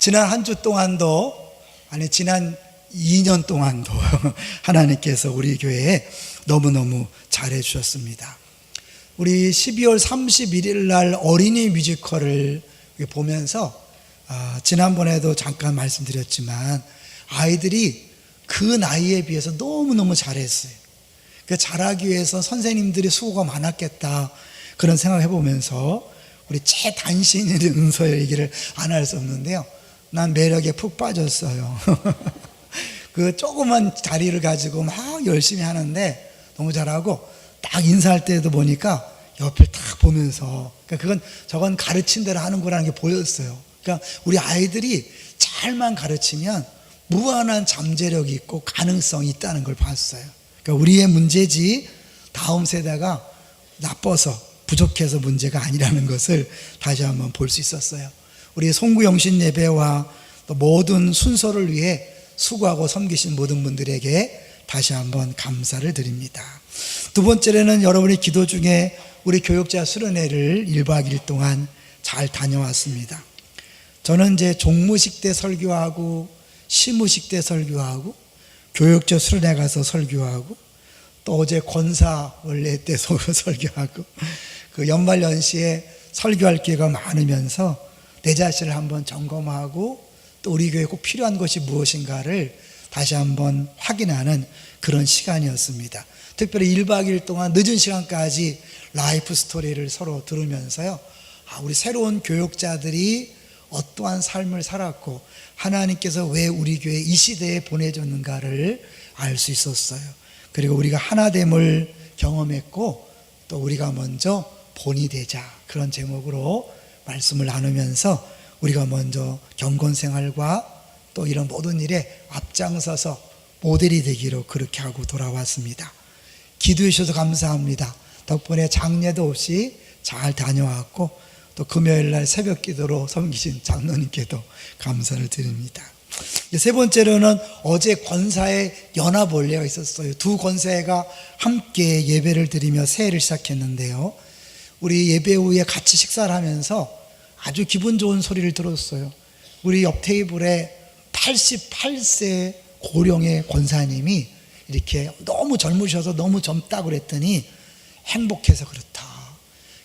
지난 한 주 동안도, 아니 지난 2년 동안도 하나님께서 우리 교회에 너무너무 잘해 주셨습니다. 우리 12월 31일 날 어린이 뮤지컬을 보면서 지난번에도 잠깐 말씀드렸지만 아이들이 그 나이에 비해서 너무너무 잘했어요. 그 잘하기 위해서 선생님들이 수고가 많았겠다, 그런 생각을 해보면서 우리 최단신인 은서의 얘기를 안 할 수 없는데요, 난 매력에 푹 빠졌어요. 그 조그만 자리를 가지고 막 열심히 하는데 너무 잘하고, 딱 인사할 때도 보니까 옆을 딱 보면서, 그러니까 저건 가르친 대로 하는구나라는 게 보였어요. 그러니까 우리 아이들이 잘만 가르치면 무한한 잠재력이 있고 가능성이 있다는 걸 봤어요. 그러니까 우리의 문제지 다음 세대가 나빠서 부족해서 문제가 아니라는 것을 다시 한번 볼 수 있었어요. 우리 송구영신 예배와 또 모든 순서를 위해 수고하고 섬기신 모든 분들에게 다시 한번 감사를 드립니다. 두 번째로는 여러분의 기도 중에 우리 교육자 수련회를 1박 2일 동안 잘 다녀왔습니다. 저는 이제 종무식 때 설교하고, 시무식 때 설교하고, 교육자 수련회 가서 설교하고, 또 어제 권사 원래 때 설교하고, 그 연말연시에 설교할 기회가 많으면서 내 자신을 한번 점검하고, 또 우리 교회에 꼭 필요한 것이 무엇인가를 다시 한번 확인하는 그런 시간이었습니다. 특별히 1박 2일 동안 늦은 시간까지 라이프 스토리를 서로 들으면서요, 우리 새로운 교육자들이 어떠한 삶을 살았고 하나님께서 왜 우리 교회 이 시대에 보내줬는가를 알 수 있었어요. 그리고 우리가 하나됨을 경험했고, 또 우리가 먼저 본이 되자, 그런 제목으로 말씀을 나누면서 우리가 먼저 경건생활과 또 이런 모든 일에 앞장서서 모델이 되기로 그렇게 하고 돌아왔습니다. 기도해 주셔서 감사합니다. 덕분에 장례도 없이 잘 다녀왔고, 또 금요일 날 새벽 기도로 섬기신 장로님께도 감사를 드립니다. 세 번째로는 어제 권사의 연합원례가 있었어요. 두 권사가 함께 예배를 드리며 새해를 시작했는데요, 우리 예배 후에 같이 식사를 하면서 아주 기분 좋은 소리를 들었어요. 우리 옆 테이블에 88세 고령의 권사님이 이렇게 너무 젊으셔서 너무 젊다고 그랬더니 행복해서 그렇다,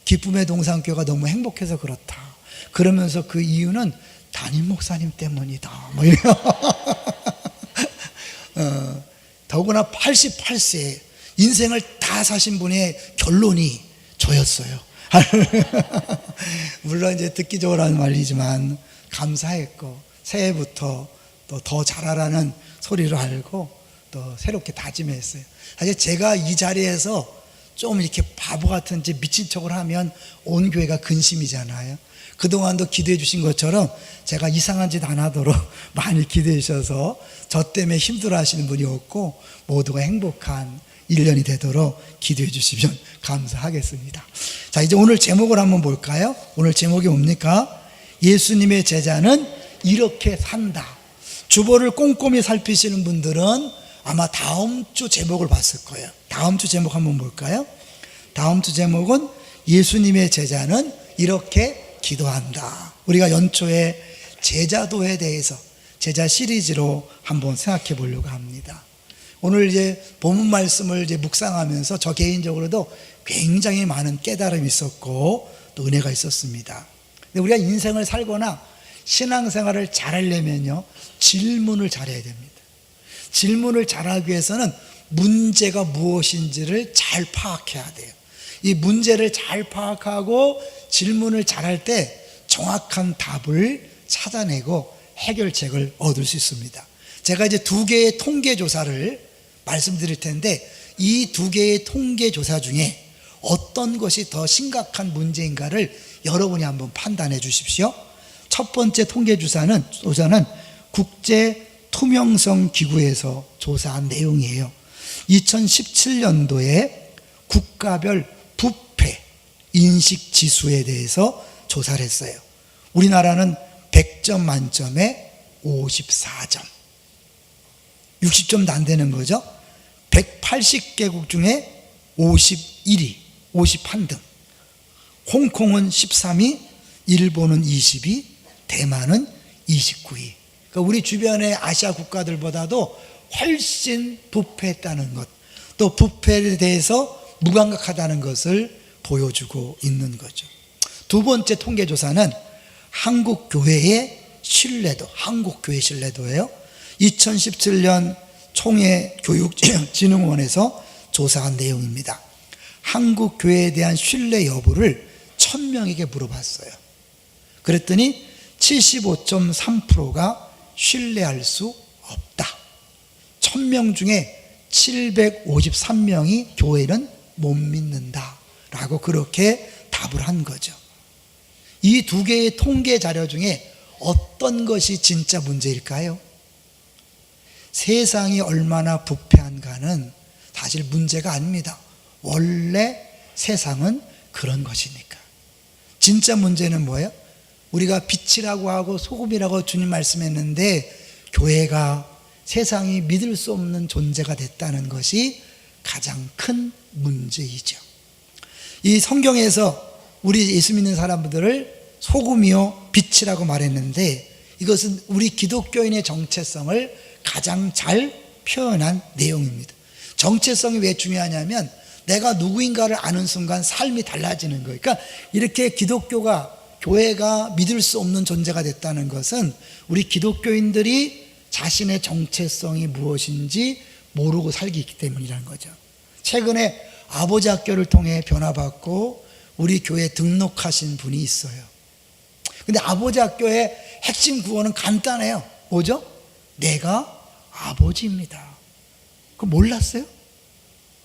기쁨의 동산교가 너무 행복해서 그렇다, 그러면서 그 이유는 담임 목사님 때문이다, 뭐 이래요. 더구나 88세 인생을 다 사신 분의 결론이 저였어요. 물론 이제 듣기적으로 하는 말이지만 감사했고, 새해부터 또 더 잘하라는 소리를 알고 또 새롭게 다짐했어요. 사실 제가 이 자리에서 좀 이렇게 바보 같은 짓, 미친 척을 하면 온 교회가 근심이잖아요. 그동안도 기도해 주신 것처럼 제가 이상한 짓 안 하도록 많이 기도해 주셔서 저 때문에 힘들어 하시는 분이 없고 모두가 행복한 1년이 되도록 기도해 주시면 감사하겠습니다. 자, 이제 오늘 제목을 한번 볼까요? 오늘 제목이 뭡니까? 예수님의 제자는 이렇게 산다. 주보를 꼼꼼히 살피시는 분들은 아마 다음 주 제목을 봤을 거예요. 다음 주 제목 한번 볼까요? 다음 주 제목은 예수님의 제자는 이렇게 기도한다. 우리가 연초에 제자도에 대해서 제자 시리즈로 한번 생각해 보려고 합니다. 오늘 이제 본문 말씀을 이제 묵상하면서 저 개인적으로도 굉장히 많은 깨달음이 있었고 또 은혜가 있었습니다. 근데 우리가 인생을 살거나 신앙생활을 잘하려면요, 질문을 잘해야 됩니다. 질문을 잘하기 위해서는 문제가 무엇인지를 잘 파악해야 돼요. 이 문제를 잘 파악하고 질문을 잘할 때 정확한 답을 찾아내고 해결책을 얻을 수 있습니다. 제가 이제 2개의 통계조사를 말씀드릴 텐데, 이 2개의 통계조사 중에 어떤 것이 더 심각한 문제인가를 여러분이 한번 판단해 주십시오. 첫 번째 통계조사는 국제투명성기구에서 조사한 내용이에요. 2017년도에 국가별 부패 인식지수에 대해서 조사를 했어요. 우리나라는 100점 만점에 54점, 60점도 안 되는 거죠. 180개국 중에 51위, 51등. 홍콩은 13위, 일본은 20위, 대만은 29위. 그러니까 우리 주변의 아시아 국가들보다도 훨씬 부패했다는 것, 또 부패에 대해서 무감각하다는 것을 보여주고 있는 거죠. 두 번째 통계조사는 한국 교회의 신뢰도, 한국 교회 신뢰도예요. 2017년 총회교육진흥원에서 조사한 내용입니다. 한국 교회에 대한 신뢰 여부를 1000명에게 물어봤어요. 그랬더니 75.3%가 신뢰할 수 없다. 1000명 중에 753명이 교회는 못 믿는다 라고 그렇게 답을 한 거죠. 이 두 개의 통계 자료 중에 어떤 것이 진짜 문제일까요? 세상이 얼마나 부패한가는 사실 문제가 아닙니다. 원래 세상은 그런 것이니까. 진짜 문제는 뭐예요? 우리가 빛이라고 하고 소금이라고 주님 말씀했는데 교회가 세상이 믿을 수 없는 존재가 됐다는 것이 가장 큰 문제이죠. 이 성경에서 우리 예수 믿는 사람들을 소금이요 빛이라고 말했는데 이것은 우리 기독교인의 정체성을 가장 잘 표현한 내용입니다. 정체성이 왜 중요하냐면 내가 누구인가를 아는 순간 삶이 달라지는 거예요. 그러니까 이렇게 기독교가, 교회가 믿을 수 없는 존재가 됐다는 것은 우리 기독교인들이 자신의 정체성이 무엇인지 모르고 살기 때문이라는 거죠. 최근에 아버지 학교를 통해 변화받고 우리 교회에 등록하신 분이 있어요. 근데 아버지 학교의 핵심 구호는 간단해요. 뭐죠? 내가 아버지입니다. 그거 몰랐어요?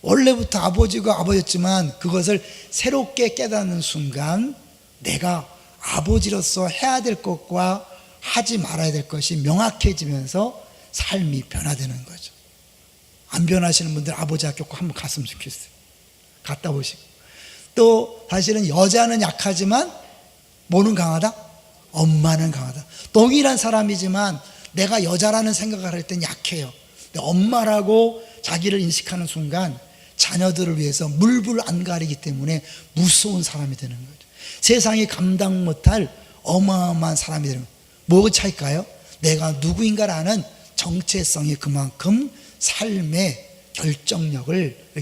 원래부터 아버지가 아버지였지만 그것을 새롭게 깨닫는 순간 내가 아버지로서 해야 될 것과 하지 말아야 될 것이 명확해지면서 삶이 변화되는 거죠. 안 변하시는 분들 아버지 학교 꼭 한번 갔으면 좋겠어요. 갔다 오시고. 또 사실은 여자는 약하지만 뭐는 강하다? 엄마는 강하다. 동일한 사람이지만 내가 여자라는 생각을 할 땐 약해요. 근데 엄마라고 자기를 인식하는 순간 자녀들을 위해서 물불 안 가리기 때문에 무서운 사람이 되는 거죠. 세상이 감당 못할 어마어마한 사람이 되는 거예요. 뭐가 차일까요? 내가 누구인가라는 정체성이 그만큼 삶의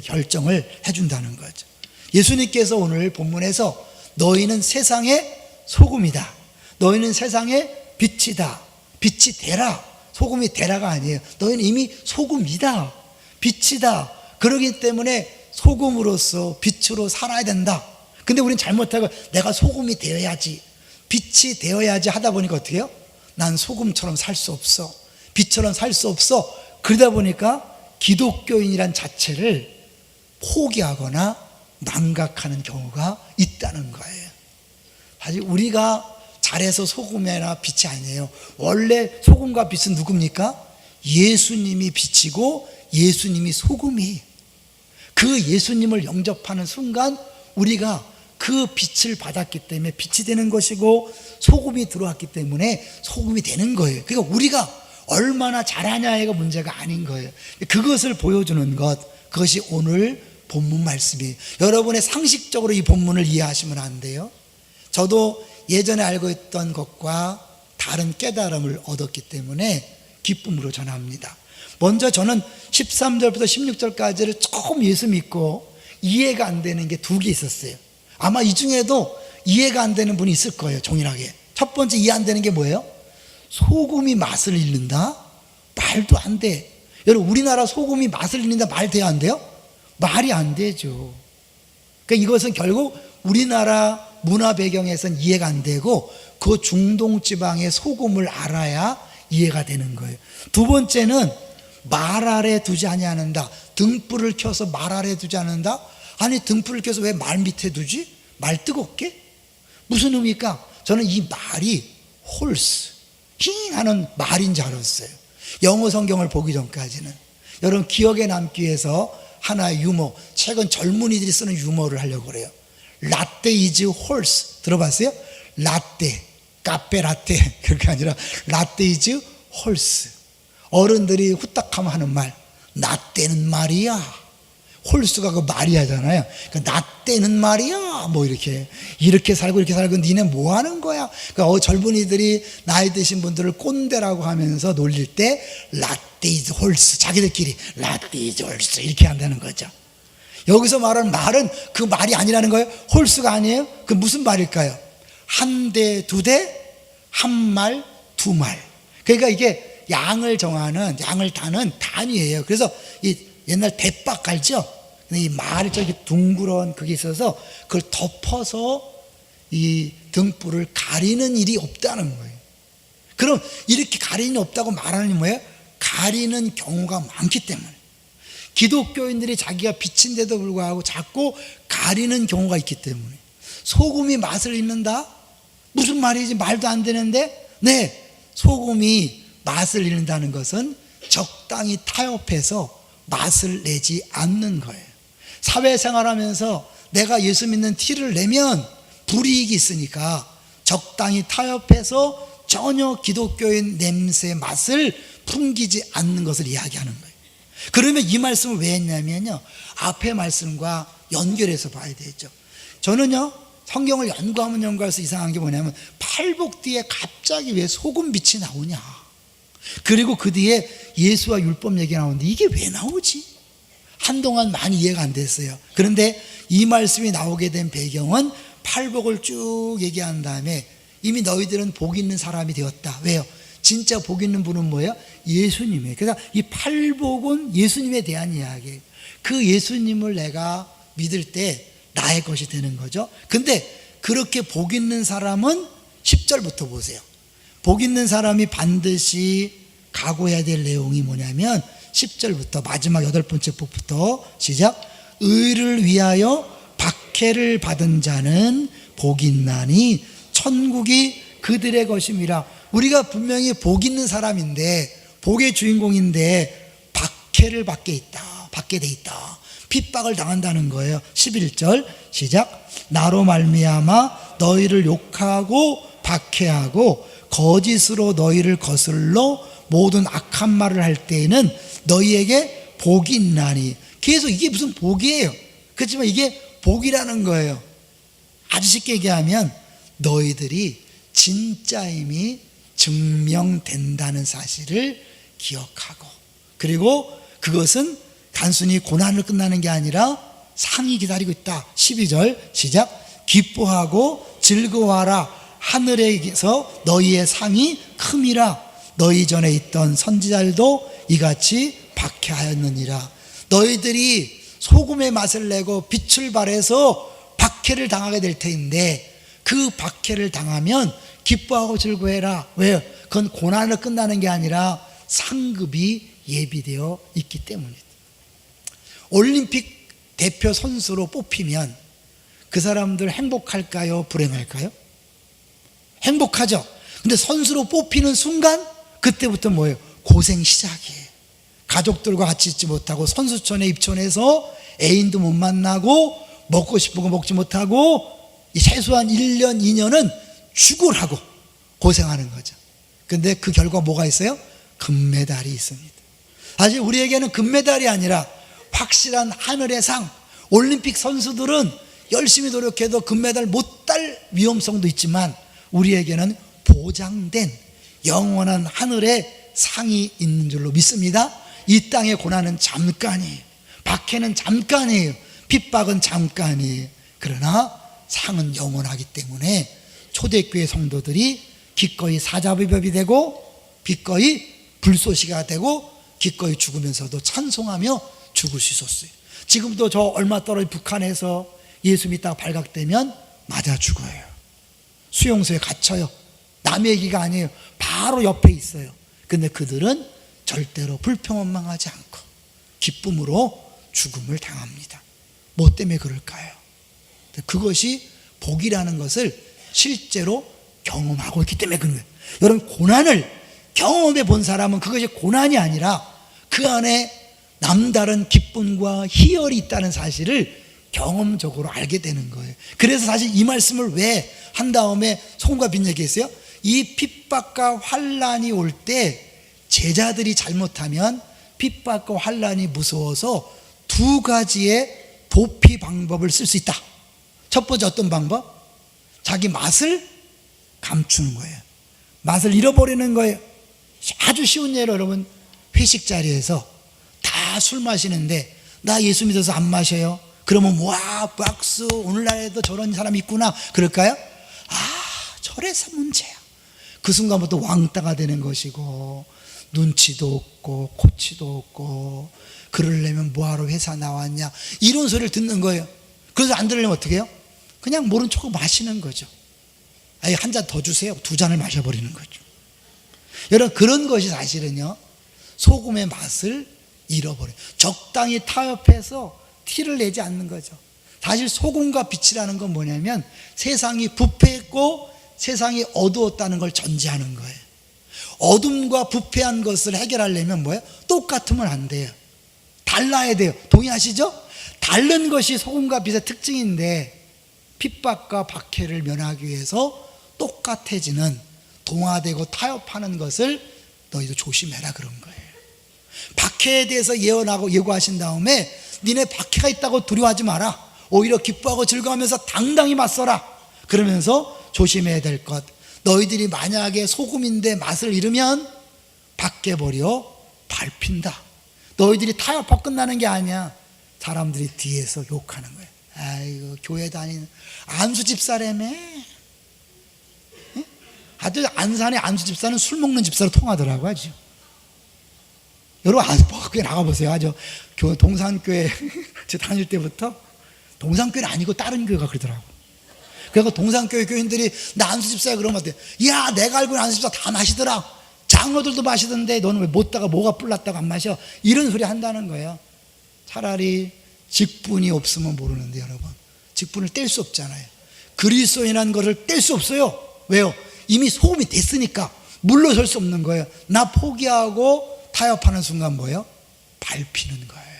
결정을 해준다는 거죠. 예수님께서 오늘 본문에서 너희는 세상의 소금이다. 너희는 세상의 빛이다. 빛이 되라. 소금이 되라가 아니에요. 너희는 이미 소금이다. 빛이다. 그러기 때문에 소금으로서 빛으로 살아야 된다. 근데 우리는 잘못하고 내가 소금이 되어야지, 빛이 되어야지 하다 보니까 어떻게 해요? 난 소금처럼 살 수 없어. 빛처럼 살 수 없어. 그러다 보니까 기독교인이란 자체를 포기하거나 망각하는 경우가 있다는 거예요. 사실 우리가 잘해서 소금이나 빛이 아니에요. 원래 소금과 빛은 누굽니까? 예수님이 빛이고 예수님이 소금이. 그 예수님을 영접하는 순간 우리가 그 빛을 받았기 때문에 빛이 되는 것이고 소금이 들어왔기 때문에 소금이 되는 거예요. 그러니까 우리가 얼마나 잘하냐가 문제가 아닌 거예요. 그것을 보여주는 것, 그것이 오늘 본문 말씀이에요. 여러분의 상식적으로 이 본문을 이해하시면 안 돼요. 저도 예전에 알고 있던 것과 다른 깨달음을 얻었기 때문에 기쁨으로 전합니다. 먼저 저는 13절부터 16절까지를 처음 예수 믿고 이해가 안 되는 게 두 개 있었어요. 아마 이 중에도 이해가 안 되는 분이 있을 거예요. 동일하게. 첫 번째 이해 안 되는 게 뭐예요? 소금이 맛을 잃는다? 말도 안 돼. 여러분, 우리나라 소금이 맛을 잃는다 말 돼야 안 돼요? 말이 안 되죠. 그러니까 이것은 결국 우리나라 문화 배경에서는 이해가 안 되고 그 중동 지방의 소금을 알아야 이해가 되는 거예요. 두 번째는 말 아래 두지 아니하는다. 등불을 켜서 말 아래 두지 않는다? 아니, 등불을 켜서 왜 말 밑에 두지? 말 뜨겁게? 무슨 의미일까? 저는 이 말이 홀스, 힝 하는 말인 줄 알았어요. 영어 성경을 보기 전까지는. 여러분, 기억에 남기 위해서 하나의 유머, 최근 젊은이들이 쓰는 유머를 하려고 그래요. 라떼 이즈 홀스. 들어봤어요? 라떼, 카페 라떼. 그게 아니라 라떼 이즈 홀스. 어른들이 후딱하면 하는 말, 라떼는 말이야. 홀수가 그 말이 하잖아요. 나 때는 말이야 뭐 이렇게 살고 이렇게 살고 니네 뭐 하는 거야. 그러니까 젊은이들이 나이 드신 분들을 꼰대라고 하면서 놀릴 때 라떼 이즈 홀수, 자기들끼리 라떼 이즈 홀수 이렇게 한다는 거죠. 여기서 말하는 말은 그 말이 아니라는 거예요. 홀수가 아니에요. 그 무슨 말일까요? 한 대, 두 대, 한 말, 두 말. 그러니까 이게 양을 정하는, 양을 다는 단위예요. 그래서 이 옛날 대박 알죠? 이 말이 저기 둥그런 그게 있어서 그걸 덮어서 이 등불을 가리는 일이 없다는 거예요. 그럼 이렇게 가리는 없다고 말하는 게 뭐예요? 가리는 경우가 많기 때문에. 기독교인들이 자기가 빛인데도 불구하고 자꾸 가리는 경우가 있기 때문에. 소금이 맛을 잃는다? 무슨 말이지? 말도 안 되는데? 네, 소금이 맛을 잃는다는 것은 적당히 타협해서 맛을 내지 않는 거예요. 사회생활하면서 내가 예수 믿는 티를 내면 불이익이 있으니까 적당히 타협해서 전혀 기독교인 냄새 맛을 풍기지 않는 것을 이야기하는 거예요. 그러면 이 말씀을 왜 했냐면요, 앞의 말씀과 연결해서 봐야 되죠. 저는요, 성경을 연구하면 연구할수록 이상한 게 뭐냐면 팔복 뒤에 갑자기 왜 소금빛이 나오냐, 그리고 그 뒤에 예수와 율법 얘기가 나오는데 이게 왜 나오지? 한동안 많이 이해가 안 됐어요. 그런데 이 말씀이 나오게 된 배경은 팔복을 쭉 얘기한 다음에 이미 너희들은 복 있는 사람이 되었다. 왜요? 진짜 복 있는 분은 뭐예요? 예수님이에요. 그래서 이 팔복은 예수님에 대한 이야기예요. 그 예수님을 내가 믿을 때 나의 것이 되는 거죠. 근데 그렇게 복 있는 사람은 10절부터 보세요. 복 있는 사람이 반드시 각오해야 될 내용이 뭐냐면 10절부터 마지막 8번째 복부터 시작. 의를 위하여 박해를 받은 자는 복이 있나니 천국이 그들의 것임이라. 우리가 분명히 복 있는 사람인데, 복의 주인공인데 박해를 받게 돼 있다. 핍박을 당한다는 거예요. 11절 시작. 나로 말미암아 너희를 욕하고 박해하고 거짓으로 너희를 거슬러 모든 악한 말을 할 때에는 너희에게 복이 있나니. 계속 이게 무슨 복이에요? 그렇지만 이게 복이라는 거예요. 아주 쉽게 얘기하면 너희들이 진짜임이 증명된다는 사실을 기억하고, 그리고 그것은 단순히 고난을 끝나는 게 아니라 상이 기다리고 있다. 12절 시작. 기뻐하고 즐거워하라. 하늘에서 너희의 상이 큼이라. 너희 전에 있던 선지자들도 이같이 박해하였느니라. 너희들이 소금의 맛을 내고 빛을 발해서 박해를 당하게 될 텐데 그 박해를 당하면 기뻐하고 즐거워해라. 왜요? 그건 고난을 끝나는 게 아니라 상급이 예비되어 있기 때문이다. 올림픽 대표 선수로 뽑히면 그 사람들 행복할까요? 불행할까요? 행복하죠. 근데 선수로 뽑히는 순간 그때부터 뭐예요? 고생 시작이에요. 가족들과 같이 있지 못하고 선수촌에 입촌해서 애인도 못 만나고 먹고 싶은 거 먹지 못하고 최소한 1년, 2년은 죽으라고 고생하는 거죠. 근데 그 결과 뭐가 있어요? 금메달이 있습니다. 사실 우리에게는 금메달이 아니라 확실한 하늘의 상. 올림픽 선수들은 열심히 노력해도 금메달 못 딸 위험성도 있지만 우리에게는 보장된 영원한 하늘의 상이 있는 줄로 믿습니다. 이 땅의 고난은 잠깐이에요. 박해는 잠깐이에요. 핍박은 잠깐이에요. 그러나 상은 영원하기 때문에 초대교회 성도들이 기꺼이 사자비법이 되고 기꺼이 불쏘시가 되고 기꺼이 죽으면서도 찬송하며 죽을 수 있었어요. 지금도 저 얼마 떨어진 북한에서 예수 믿다가 발각되면 맞아 죽어요. 수용소에 갇혀요. 남의 얘기가 아니에요. 바로 옆에 있어요. 근데 그들은 절대로 불평원망하지 않고 기쁨으로 죽음을 당합니다. 뭐 때문에 그럴까요? 그것이 복이라는 것을 실제로 경험하고 있기 때문에 그런 거예요. 여러분, 고난을 경험해 본 사람은 그것이 고난이 아니라 그 안에 남다른 기쁨과 희열이 있다는 사실을 경험적으로 알게 되는 거예요. 그래서 사실 이 말씀을 왜 한 다음에 소금과 빛 얘기했어요? 이 핍박과 환난이 올 때 제자들이 잘못하면 핍박과 환난이 무서워서 두 가지의 도피 방법을 쓸 수 있다. 첫 번째 어떤 방법? 자기 맛을 감추는 거예요. 맛을 잃어버리는 거예요. 아주 쉬운 예로 여러분, 회식 자리에서 다 술 마시는데 나 예수 믿어서 안 마셔요. 그러면 와 박수, 오늘날에도 저런 사람이 있구나 그럴까요? 저래서 문제야. 그 순간부터 왕따가 되는 것이고, 눈치도 없고 코치도 없고, 그러려면 뭐하러 회사 나왔냐 이런 소리를 듣는 거예요. 그래서 안 들으려면 어떻게 해요? 그냥 모른 척 마시는 거죠. 아니 한 잔 더 주세요. 두 잔을 마셔버리는 거죠. 여러분, 그런 것이 사실은요 소금의 맛을 잃어버려요. 적당히 타협해서 티를 내지 않는 거죠. 사실 소금과 빛이라는 건 뭐냐면 세상이 부패했고 세상이 어두웠다는 걸 전제하는 거예요. 어둠과 부패한 것을 해결하려면 뭐예요? 똑같으면 안 돼요. 달라야 돼요. 동의하시죠? 다른 것이 소금과 빛의 특징인데 핍박과 박해를 면하기 위해서 똑같아지는, 동화되고 타협하는 것을 너희도 조심해라 그런 거예요. 박해에 대해서 예언하고 예고하신 다음에 니네 박해가 있다고 두려워하지 마라. 오히려 기뻐하고 즐거워하면서 당당히 맞서라. 그러면서 조심해야 될 것, 너희들이 만약에 소금인데 맛을 잃으면 밖에버려 밟힌다. 너희들이 타협하고 끝나는 게 아니야. 사람들이 뒤에서 욕하는 거예요. 아이고 교회 다니는 안수 집사라며. 아주 안산의 안수 집사는 술 먹는 집사로 통하더라고 아주. 여러분 거기 나가보세요. 아주 동산교회 제가 다닐 때부터, 동산교회는 아니고 다른 교회가 그러더라고. 그래서 동산교회 교인들이 나 안수 집사야 그러면 어때? 야 내가 알고 있는 안수 집사 다 마시더라. 장로들도 마시던데 너는 왜 못다가 뭐가 불났다고 안 마셔? 이런 소리 한다는 거예요. 차라리 직분이 없으면 모르는데 여러분, 직분을 뗄 수 없잖아요. 그리스도인이라는 것을 뗄 수 없어요. 왜요? 이미 소금이 됐으니까 물러설 수 없는 거예요. 나 포기하고 타협하는 순간 뭐예요? 밟히는 거예요.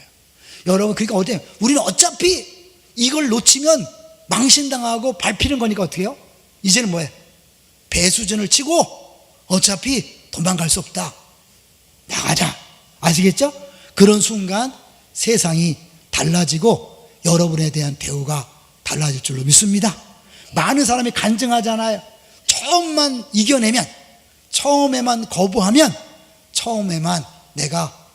여러분, 그러니까 어때? 우리는 어차피 이걸 놓치면 망신당하고 밟히는 거니까 어떻게 해요? 이제는 뭐예요? 배수진을 치고 어차피 도망갈 수 없다. 나가자. 아시겠죠? 그런 순간 세상이 달라지고 여러분에 대한 대우가 달라질 줄로 믿습니다. 많은 사람이 간증하잖아요. 처음만 이겨내면, 처음에만 거부하면, 처음에만 내가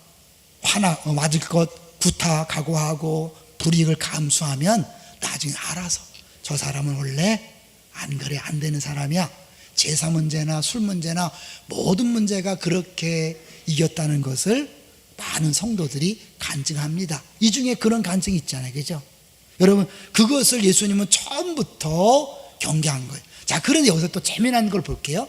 맞을 것 구타 각오하고 불이익을 감수하면 나중에 알아서 저 사람은 원래 안 그래, 안 되는 사람이야. 제사 문제나 술 문제나 모든 문제가 그렇게 이겼다는 것을 많은 성도들이 간증합니다. 이 중에 그런 간증이 있잖아요. 그죠? 여러분, 그것을 예수님은 처음부터 경계한 거예요. 자, 그런데 여기서 또 재미난 걸 볼게요.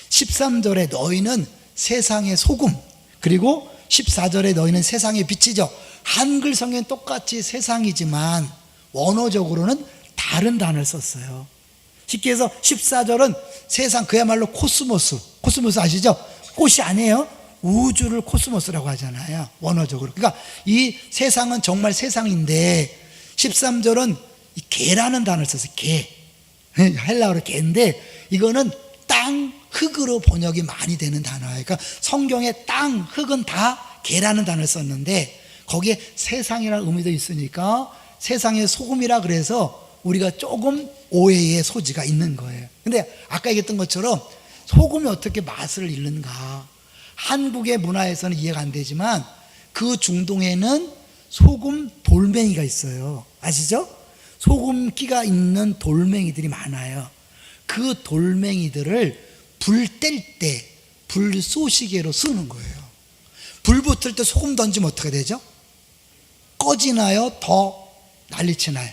13절에 너희는 세상의 소금, 그리고 14절에 너희는 세상의 빛이죠. 한글 성경은 똑같이 세상이지만 원어적으로는 다른 단어를 썼어요. 쉽게 해서 14절은 세상, 그야말로 코스모스 아시죠? 꽃이 아니에요. 우주를 코스모스라고 하잖아요, 원어적으로. 그러니까 이 세상은 정말 세상인데 13절은 이 개라는 단어를 썼어요. 개, 헬라어로 개인데 이거는 땅, 흙으로 번역이 많이 되는 단어예요. 그러니까 성경에 땅, 흙은 다 개라는 단어를 썼는데 거기에 세상이라는 의미도 있으니까 세상의 소금이라 그래서 우리가 조금 오해의 소지가 있는 거예요. 근데 아까 얘기했던 것처럼 소금이 어떻게 맛을 잃는가, 한국의 문화에서는 이해가 안 되지만 그 중동에는 소금 돌멩이가 있어요. 아시죠? 소금기가 있는 돌멩이들이 많아요. 그 돌멩이들을 불 뗄 때 불쏘시개로 쓰는 거예요. 불 붙을 때 소금 던지면 어떻게 되죠? 꺼지나요? 더 난리치나요?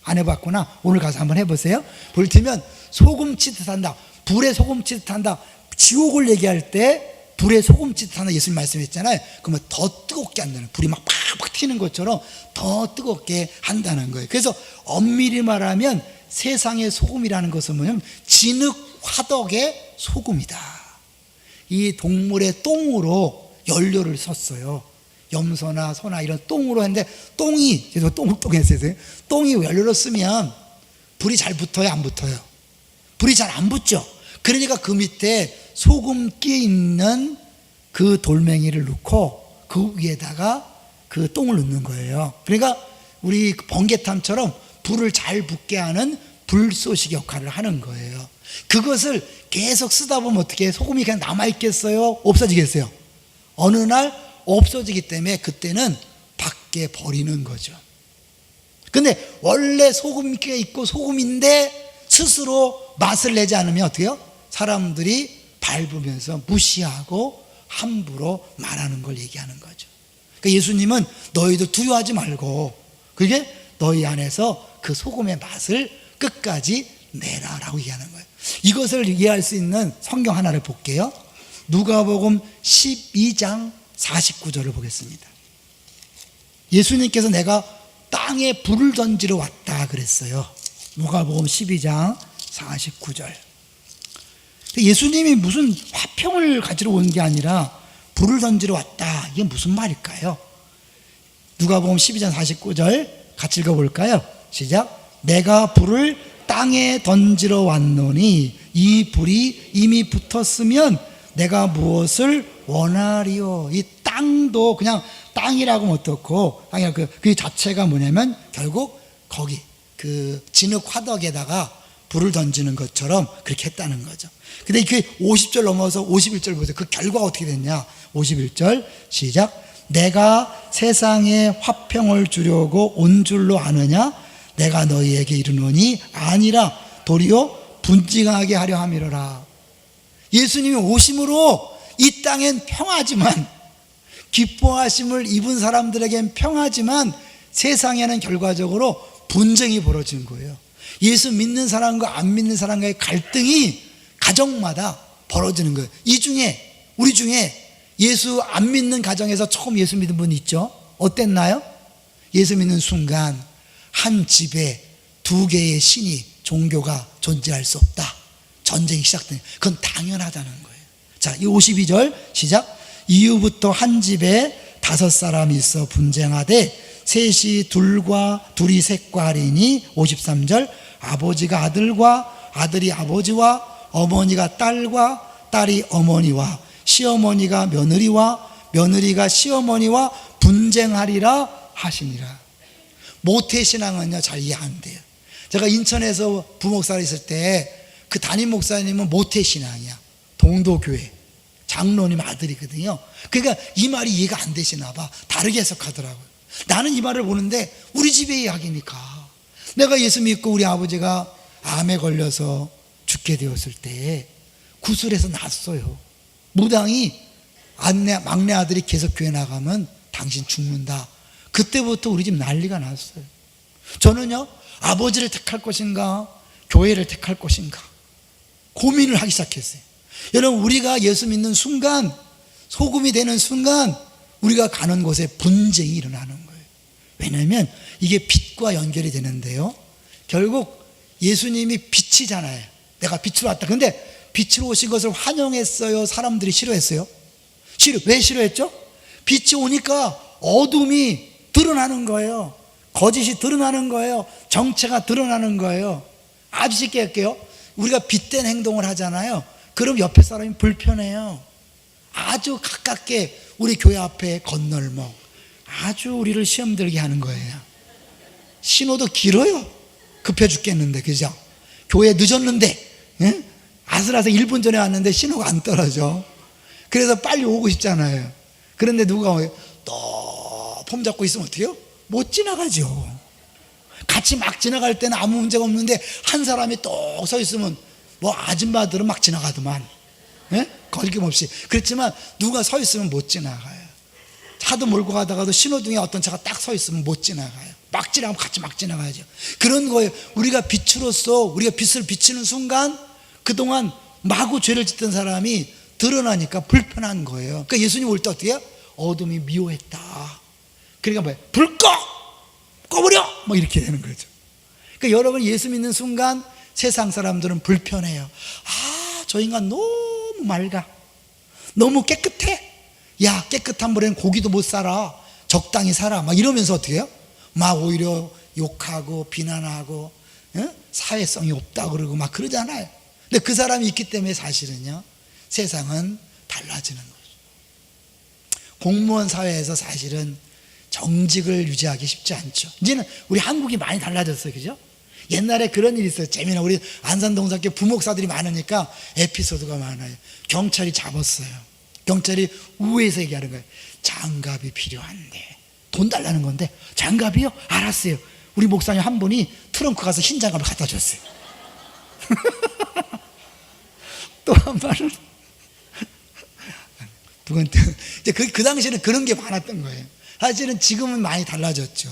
안 해봤구나. 오늘 가서 한번 해보세요. 불 튀면 소금 치듯 한다. 불에 소금 치듯 한다. 지옥을 얘기할 때 불에 소금 치듯 한다 예수님 말씀했잖아요. 그러면 더 뜨겁게 한다는, 불이 막 팍팍 튀는 것처럼 더 뜨겁게 한다는 거예요. 그래서 엄밀히 말하면 세상의 소금이라는 것은 뭐냐면 진흙 화덕의 소금이다. 이 동물의 똥으로 연료를 썼어요. 염소나 소나 이런 똥으로 했는데 똥이, 제가 똥했어요. 똥이 연료로 쓰면 불이 잘 붙어요, 안 붙어요? 불이 잘 안 붙죠. 그러니까 그 밑에 소금 끼 있는 그 돌멩이를 넣고 그 위에다가 그 똥을 넣는 거예요. 그러니까 우리 번개탄처럼 불을 잘 붙게 하는 불쏘시개 역할을 하는 거예요. 그것을 계속 쓰다 보면 어떻게 해요? 소금이 그냥 남아있겠어요? 없어지겠어요? 어느 날 없어지기 때문에 그때는 밖에 버리는 거죠. 근데 원래 소금기가 있고 소금인데 스스로 맛을 내지 않으면 어떻게 해요? 사람들이 밟으면서 무시하고 함부로 말하는 걸 얘기하는 거죠. 그러니까 예수님은 너희도 두려워하지 말고 그게 너희 안에서 그 소금의 맛을 끝까지 내라라고 얘기하는 거예요. 이것을 이해할 수 있는 성경 하나를 볼게요. 누가복음 12장 49절을 보겠습니다. 예수님께서 내가 땅에 불을 던지러 왔다 그랬어요. 누가복음 12장 49절. 예수님이 무슨 화평을 가지러 온 게 아니라 불을 던지러 왔다. 이게 무슨 말일까요? 누가복음 12장 49절 같이 읽어볼까요? 시작. 내가 불을 땅에 던지러 왔노니 이 불이 이미 붙었으면 내가 무엇을 원하리요. 이 땅도 그냥 땅이라고 하면 어떻고, 땅이 그 자체가 뭐냐면 결국 거기 그 진흙 화덕에다가 불을 던지는 것처럼 그렇게 했다는 거죠. 근데 그 50절 넘어서 51절 보세요. 그 결과가 어떻게 됐냐? 51절 시작. 내가 세상에 화평을 주려고 온 줄로 아느냐? 내가 너희에게 이르노니 아니라 도리어 분쟁하게 하려 함이로라. 예수님이 오심으로 이 땅엔 평화지만, 기뻐하심을 입은 사람들에겐 평화지만 세상에는 결과적으로 분쟁이 벌어진 거예요. 예수 믿는 사람과 안 믿는 사람과의 갈등이 가정마다 벌어지는 거예요. 이 중에 우리 중에 예수 안 믿는 가정에서 처음 예수 믿은 분 있죠? 어땠나요? 예수 믿는 순간 한 집에 두 개의 신이, 종교가 존재할 수 없다. 전쟁이 시작되는, 그건 당연하다는 거예요. 자, 이 52절 시작. 이후부터 한 집에 5사람이 있어 분쟁하되 셋이 둘이 셋과 하리니 53절. 아버지가 아들과 아들이 아버지와 어머니가 딸과 딸이 어머니와 시어머니가 며느리와 며느리가 시어머니와 분쟁하리라 하시니라. 모태신앙은요 잘 이해 안 돼요. 제가 인천에서 부목사를 있을 때 그 담임 목사님은 모태신앙이야. 동도교회 장로님 아들이거든요. 그러니까 이 말이 이해가 안 되시나 봐. 다르게 해석하더라고요. 나는 이 말을 보는데 우리 집의 이야기니까. 내가 예수 믿고 우리 아버지가 암에 걸려서 죽게 되었을 때 구슬에서 났어요. 무당이 막내 아들이 계속 교회 나가면 당신 죽는다. 그때부터 우리 집 난리가 났어요. 저는요, 아버지를 택할 것인가 교회를 택할 것인가 고민을 하기 시작했어요. 여러분, 우리가 예수 믿는 순간, 소금이 되는 순간 우리가 가는 곳에 분쟁이 일어나는 거예요. 왜냐하면 이게 빛과 연결이 되는데요, 결국 예수님이 빛이잖아요. 내가 빛으로 왔다. 근데 빛으로 오신 것을 환영했어요? 사람들이 싫어했어요? 왜 싫어했죠? 빛이 오니까 어둠이 드러나는 거예요. 거짓이 드러나는 거예요. 정체가 드러나는 거예요. 아주 쉽게 할게요. 우리가 빛된 행동을 하잖아요. 그럼 옆에 사람이 불편해요. 아주 가깝게 우리 교회 앞에 건널목 아주 우리를 시험 들게 하는 거예요. 신호도 길어요. 급해 죽겠는데, 그죠? 교회 늦었는데, 예? 아슬아슬 1분 전에 왔는데 신호가 안 떨어져. 그래서 빨리 오고 싶잖아요. 그런데 누가 또 폼 잡고 있으면 어떻게 해요? 못 지나가죠. 같이 막 지나갈 때는 아무 문제가 없는데 한 사람이 또 서 있으면 뭐 아줌마들은 막 지나가더만, 예? 거리낌없이. 그렇지만 누가 서 있으면 못 지나가요. 차도 몰고 가다가도 신호등에 어떤 차가 딱 서 있으면 못 지나가요. 막 지나가면 같이 막 지나가야죠. 그런 거예요. 우리가 빛으로서 우리가 빛을 비치는 순간 그동안 마구 죄를 짓던 사람이 드러나니까 불편한 거예요. 그러니까 예수님 올 때 어떻게 해요? 어둠이 미워했다. 그러니까 뭐예요? 불 꺼버려! 뭐 이렇게 되는 거죠. 그러니까 여러분, 예수 믿는 순간 세상 사람들은 불편해요. 아, 저 인간 너무 맑아. 너무 깨끗해. 야, 깨끗한 물에는 고기도 못 살아. 적당히 살아. 막 이러면서 어떻게 해요? 막 오히려 욕하고 비난하고, 예? 사회성이 없다 그러고 막 그러잖아요. 근데 그 사람이 있기 때문에 사실은요, 세상은 달라지는 거죠. 공무원 사회에서 사실은 정직을 유지하기 쉽지 않죠. 이제는 우리 한국이 많이 달라졌어요. 그죠? 옛날에 그런 일이 있어요. 재미나 우리 안산동사께 부목사들이 많으니까 에피소드가 많아요. 경찰이 잡았어요. 경찰이 우회해서 얘기하는 거예요. 장갑이 필요한데 돈 달라는 건데 장갑이요? 알았어요. 우리 목사님 한 분이 트렁크 가서 흰 장갑을 갖다 줬어요. 또 한 말은 이제 그 당시에는 그런 게 많았던 거예요. 사실은 지금은 많이 달라졌죠.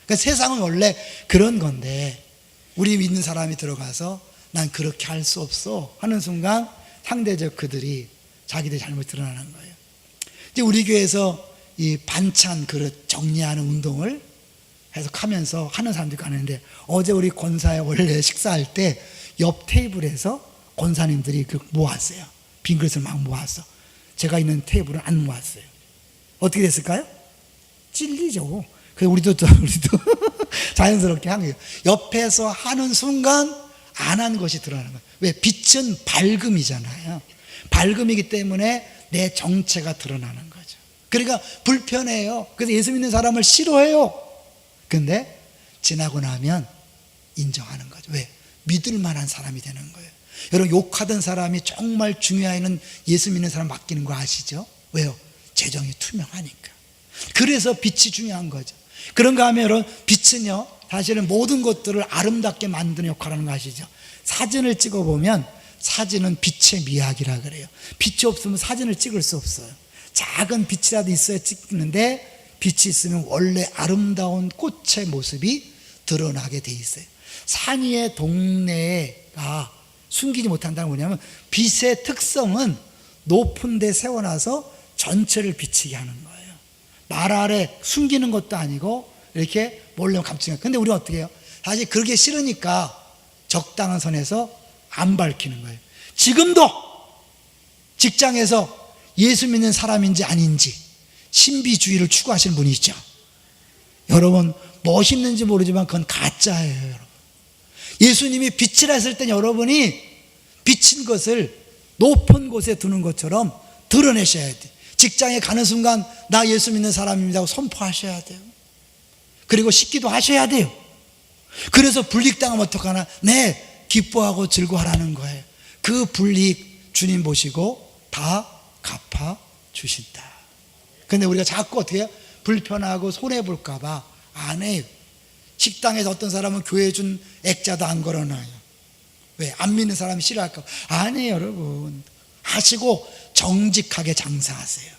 그러니까 세상은 원래 그런 건데 우리 믿는 사람이 들어가서 난 그렇게 할 수 없어 하는 순간 상대적 그들이 자기들 잘못 드러나는 거예요. 이제 우리 교회에서 이 반찬 그릇 정리하는 운동을 계속하면서 하는 사람들이 가는데 어제 우리 권사에 원래 식사할 때 옆 테이블에서 권사님들이 모았어요. 빈 그릇을 막 모았어. 제가 있는 테이블은 안 모았어요. 어떻게 됐을까요? 찔리죠. 그래서 우리도 자연스럽게 한 거예요. 옆에서 하는 순간 안 한 것이 드러나는 거예요. 왜? 빛은 밝음이잖아요. 밝음이기 때문에 내 정체가 드러나는 거죠. 그러니까 불편해요. 그래서 예수 믿는 사람을 싫어해요. 근데 지나고 나면 인정하는 거죠. 왜? 믿을 만한 사람이 되는 거예요. 여러분, 욕하던 사람이 정말 중요해는 예수 믿는 사람 맡기는 거 아시죠? 왜요? 재정이 투명하니까. 그래서 빛이 중요한 거죠. 그런가 하면 여러분, 빛은요 사실은 모든 것들을 아름답게 만드는 역할을 하는 거 아시죠? 사진을 찍어보면 사진은 빛의 미학이라 그래요. 빛이 없으면 사진을 찍을 수 없어요. 작은 빛이라도 있어야 찍는데 빛이 있으면 원래 아름다운 꽃의 모습이 드러나게 돼 있어요. 산 위의 동네가 숨기지 못한다는 건 뭐냐면 빛의 특성은 높은 데 세워놔서 전체를 비치게 하는 거예요. 말 아래 숨기는 것도 아니고 이렇게 몰래 감추는 거예요. 근데 우리는 어떻게 해요? 사실 그게 싫으니까 적당한 선에서 안 밝히는 거예요. 지금도 직장에서 예수 믿는 사람인지 아닌지 신비주의를 추구하시는 분이 있죠. 여러분, 멋있는지 모르지만 그건 가짜예요. 여러분, 예수님이 빛이라 했을 때 여러분이 비친 것을 높은 곳에 두는 것처럼 드러내셔야 돼요. 직장에 가는 순간 나 예수 믿는 사람입니다 하고 선포하셔야 돼요. 그리고 식기도 하셔야 돼요. 그래서 불이익당하면 어떡하나? 네, 기뻐하고 즐거워하라는 거예요. 그 불이익 주님 보시고 다 갚아주신다. 근데 우리가 자꾸 어떻게 해요? 불편하고 손해볼까 봐 안 해요. 식당에서 어떤 사람은 교회 준 액자도 안 걸어놔요. 왜? 안 믿는 사람이 싫어할까 봐. 안 해요. 여러분, 하시고 정직하게 장사하세요.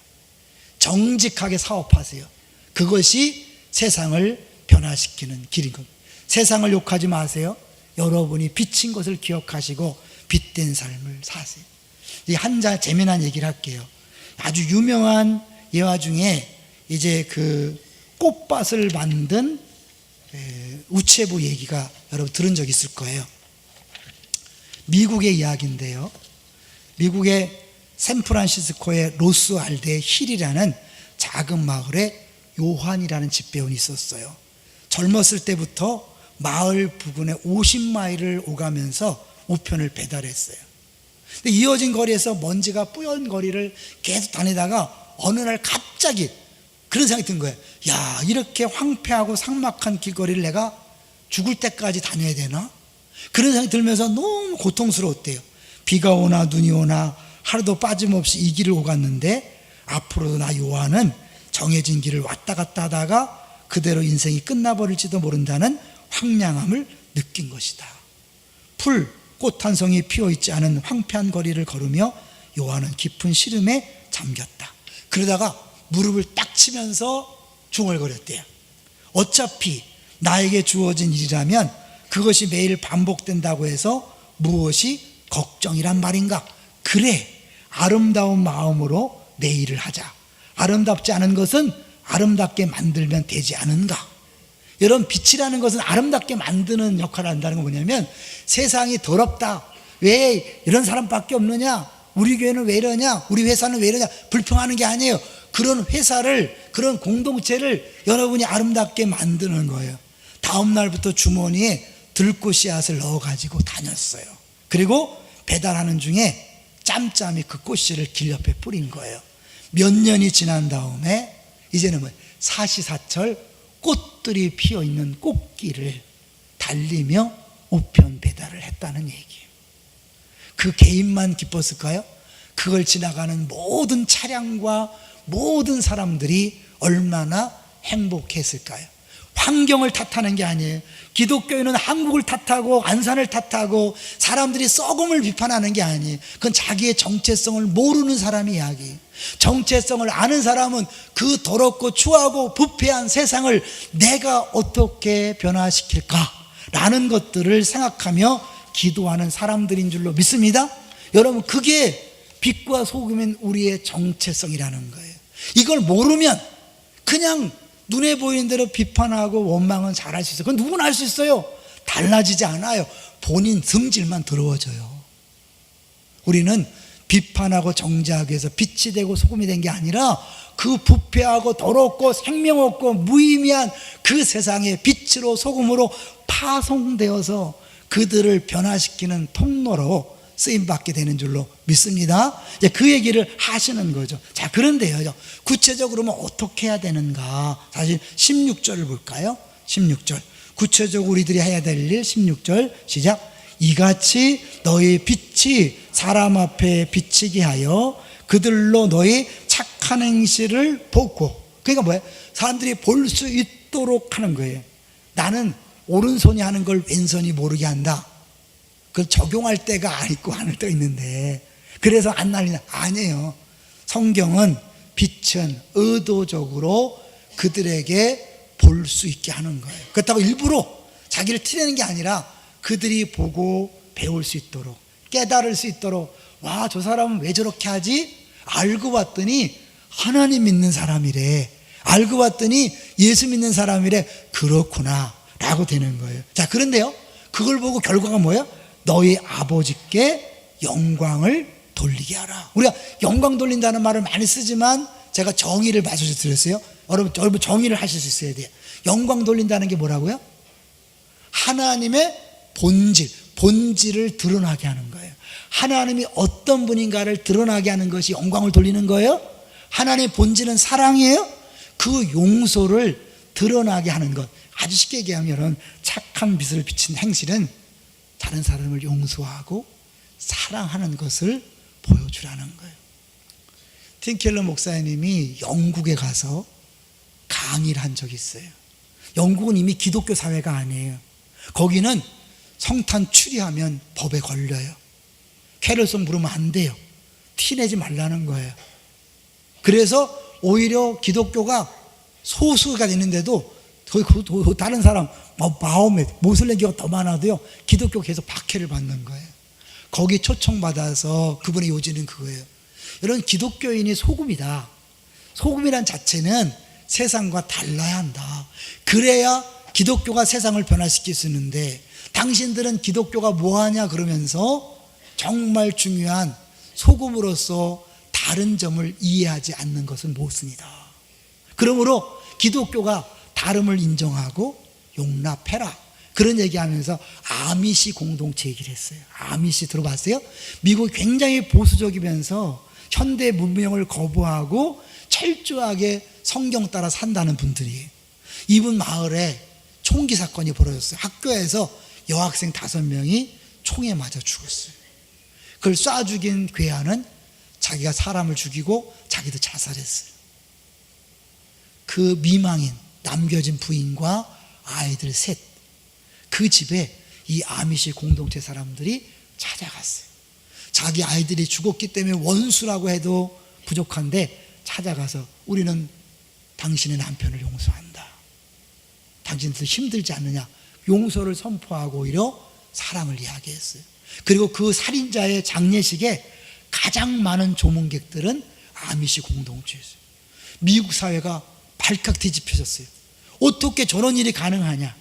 정직하게 사업하세요. 그것이 세상을 변화시키는 길인 겁니다. 세상을 욕하지 마세요. 여러분이 비친 것을 기억하시고 빛된 삶을 사세요. 이 한 재미난 얘기를 할게요. 아주 유명한 예화 중에 이제 그 꽃밭을 만든 우체부 얘기가 여러분 들은 적 있을 거예요. 미국의 이야기인데요. 미국의 샌프란시스코의 로스 알데 힐이라는 작은 마을에 요한이라는 집배원이 있었어요. 젊었을 때부터 마을 부근에 50마일을 오가면서 우편을 배달했어요. 근데 이어진 거리에서 먼지가 뿌연 거리를 계속 다니다가 어느 날 갑자기 그런 생각이 든 거예요. 야, 이렇게 황폐하고 삭막한 길거리를 내가 죽을 때까지 다녀야 되나? 그런 생각이 들면서 너무 고통스러웠대요. 비가 오나 눈이 오나 하루도 빠짐없이 이 길을 오갔는데 앞으로도 나 요한은 정해진 길을 왔다 갔다 하다가 그대로 인생이 끝나버릴지도 모른다는 황량함을 느낀 것이다. 풀, 꽃 한 송이 피어있지 않은 황폐한 거리를 걸으며 요한은 깊은 시름에 잠겼다. 그러다가 무릎을 딱 치면서 중얼거렸대요. 어차피 나에게 주어진 일이라면 그것이 매일 반복된다고 해서 무엇이 걱정이란 말인가? 그래, 아름다운 마음으로 내 일을 하자. 아름답지 않은 것은 아름답게 만들면 되지 않은가? 여러분, 빛이라는 것은 아름답게 만드는 역할을 한다는 건 뭐냐면 세상이 더럽다, 왜 이런 사람밖에 없느냐, 우리 교회는 왜 이러냐, 우리 회사는 왜 이러냐 불평하는 게 아니에요. 그런 회사를, 그런 공동체를 여러분이 아름답게 만드는 거예요. 다음 날부터 주머니에 들꽃 씨앗을 넣어가지고 다녔어요. 그리고 배달하는 중에 짬짬이 그 꽃씨를 길 옆에 뿌린 거예요. 몇 년이 지난 다음에 이제는 사시사철 꽃들이 피어있는 꽃길을 달리며 우편 배달을 했다는 얘기예요. 그 개인만 기뻤을까요? 그걸 지나가는 모든 차량과 모든 사람들이 얼마나 행복했을까요? 환경을 탓하는 게 아니에요. 기독교인은 한국을 탓하고 안산을 탓하고 사람들이 썩음을 비판하는 게 아니에요. 그건 자기의 정체성을 모르는 사람의 이야기예요. 정체성을 아는 사람은 그 더럽고 추하고 부패한 세상을 내가 어떻게 변화시킬까? 라는 것들을 생각하며 기도하는 사람들인 줄로 믿습니다. 여러분, 그게 빛과 소금인 우리의 정체성이라는 거예요. 이걸 모르면 그냥 눈에 보이는 대로 비판하고 원망은 잘할 수 있어요. 그건 누구나 할 수 있어요. 달라지지 않아요. 본인 성질만 더러워져요. 우리는 비판하고 정죄하기 위해서 빛이 되고 소금이 된 게 아니라 그 부패하고 더럽고 생명 없고 무의미한 그 세상에 빛으로 소금으로 파송되어서 그들을 변화시키는 통로로 쓰임받게 되는 줄로 믿습니다. 이제 그 얘기를 하시는 거죠. 자, 그런데요, 구체적으로 어떻게 해야 되는가? 사실 16절을 볼까요? 16절. 구체적으로 우리들이 해야 될 일, 16절 시작. 이같이 너희 빛이 사람 앞에 비치게 하여 그들로 너희 착한 행실을 보고, 그러니까 뭐예요? 사람들이 볼 수 있도록 하는 거예요. 나는 오른손이 하는 걸 왼손이 모르게 한다. 그걸 적용할 때가 있고 안 할 때가 있는데, 그래서 안 날리나? 아니에요. 성경은 빛은 의도적으로 그들에게 볼 수 있게 하는 거예요. 그렇다고 일부러 자기를 티내는 게 아니라 그들이 보고 배울 수 있도록, 깨달을 수 있도록, 와, 저 사람은 왜 저렇게 하지? 알고 봤더니 하나님 믿는 사람이래. 알고 봤더니 예수 믿는 사람이래. 그렇구나 라고 되는 거예요. 자, 그런데요, 그걸 보고 결과가 뭐예요? 너희 아버지께 영광을 돌리게 하라. 우리가 영광 돌린다는 말을 많이 쓰지만 제가 정의를 말씀해 드렸어요. 여러분 정의를 하실 수 있어야 돼요. 영광 돌린다는 게 뭐라고요? 하나님의 본질을 드러나게 하는 거예요. 하나님이 어떤 분인가를 드러나게 하는 것이 영광을 돌리는 거예요. 하나님의 본질은 사랑이에요. 그 용서를 드러나게 하는 것. 아주 쉽게 얘기하면 착한 빛을 비친 행실은 다른 사람을 용서하고 사랑하는 것을 보여주라는 거예요. 팀 켈러 목사님이 영국에 가서 강의를 한 적이 있어요. 영국은 이미 기독교 사회가 아니에요. 거기는 성탄 추리하면 법에 걸려요. 캐럴송 부르면 안 돼요. 티내지 말라는 거예요. 그래서 오히려 기독교가 소수가 되는데도 다른 사람 마음에 모슬렘교가 더 많아도요, 기독교 계속 박해를 받는 거예요. 거기 초청받아서 그분의 요지는 그거예요. 여러분, 기독교인이 소금이다. 소금이란 자체는 세상과 달라야 한다. 그래야 기독교가 세상을 변화시킬 수 있는데, 당신들은 기독교가 뭐하냐 그러면서 정말 중요한 소금으로서 다른 점을 이해하지 않는 것은 못습니다. 그러므로 기독교가 다름을 인정하고 용납해라, 그런 얘기하면서 아미시 공동체 얘기를 했어요. 아미시 들어봤어요? 미국이 굉장히 보수적이면서 현대 문명을 거부하고 철저하게 성경 따라 산다는 분들이에요. 이분 마을에 총기 사건이 벌어졌어요. 학교에서 여학생 5명이 총에 맞아 죽었어요. 그걸 쏴 죽인 괴한은 자기가 사람을 죽이고 자기도 자살했어요. 그 미망인 남겨진 부인과 아이들 셋, 그 집에 이 아미시 공동체 사람들이 찾아갔어요. 자기 아이들이 죽었기 때문에 원수라고 해도 부족한데 찾아가서 우리는 당신의 남편을 용서한다. 당신들 힘들지 않느냐, 용서를 선포하고 오히려 사랑을 이야기했어요. 그리고 그 살인자의 장례식에 가장 많은 조문객들은 아미시 공동체였어요. 미국 사회가 발칵 뒤집혀졌어요. 어떻게 저런 일이 가능하냐?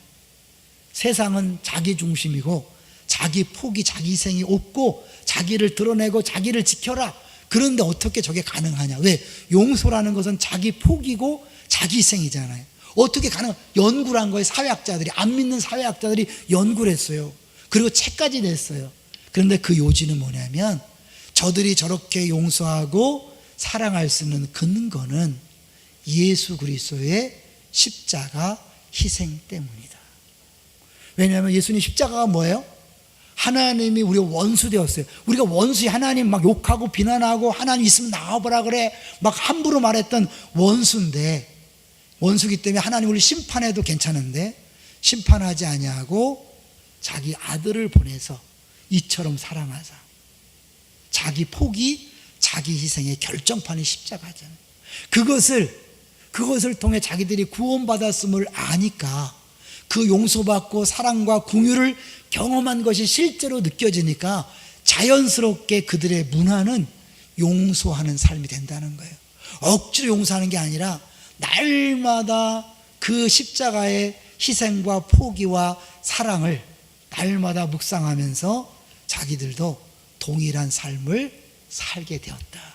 세상은 자기 중심이고 자기 포기, 자기 희생이 없고 자기를 드러내고 자기를 지켜라. 그런데 어떻게 저게 가능하냐? 왜? 용서라는 것은 자기 포기고 자기 희생이잖아요. 어떻게 연구를 한 거예요. 사회학자들이, 안 믿는 사회학자들이 연구를 했어요. 그리고 책까지 냈어요. 그런데 그 요지는 뭐냐면, 저들이 저렇게 용서하고 사랑할 수 있는 근거는 예수 그리스도의 십자가 희생 때문이다. 왜냐하면 예수님 십자가가 뭐예요? 하나님이 우리가 원수 되었어요. 우리가 원수에 하나님 막 욕하고 비난하고 하나님 있으면 나와보라 그래 막 함부로 말했던 원수인데, 원수기 때문에 하나님 우리 심판해도 괜찮은데 심판하지 아니하고 자기 아들을 보내서 이처럼 사랑하자. 자기 포기, 자기 희생의 결정판이 십자가잖아요. 그것을 통해 자기들이 구원받았음을 아니까 그 용서받고 사랑과 긍휼을 경험한 것이 실제로 느껴지니까 자연스럽게 그들의 문화는 용서하는 삶이 된다는 거예요. 억지로 용서하는 게 아니라 날마다 그 십자가의 희생과 포기와 사랑을 날마다 묵상하면서 자기들도 동일한 삶을 살게 되었다.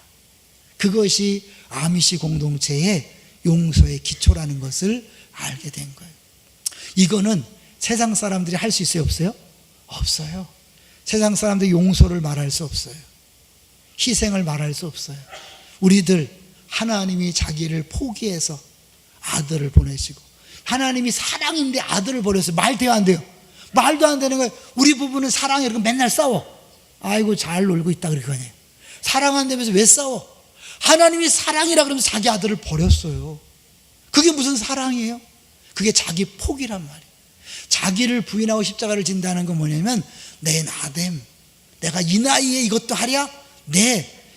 그것이 아미시 공동체의 용서의 기초라는 것을 알게 된 거예요. 이거는 세상 사람들이 할 수 있어요? 없어요? 없어요. 세상 사람들이 용서를 말할 수 없어요. 희생을 말할 수 없어요. 우리들 하나님이 자기를 포기해서 아들을 보내시고, 하나님이 사랑인데 아들을 버렸어요. 말 돼요 안 돼요? 말도 안 되는 거예요. 우리 부부는 사랑해 그러고 맨날 싸워. 아이고 잘 놀고 있다 그러거든요. 사랑한다면서 왜 싸워? 하나님이 사랑이라 그러면서 자기 아들을 버렸어요. 그게 무슨 사랑이에요? 그게 자기 포기란 말이에요. 자기를 부인하고 십자가를 진다는 건 뭐냐면 내 나됨, 내가 이 나이에 이것도 하랴?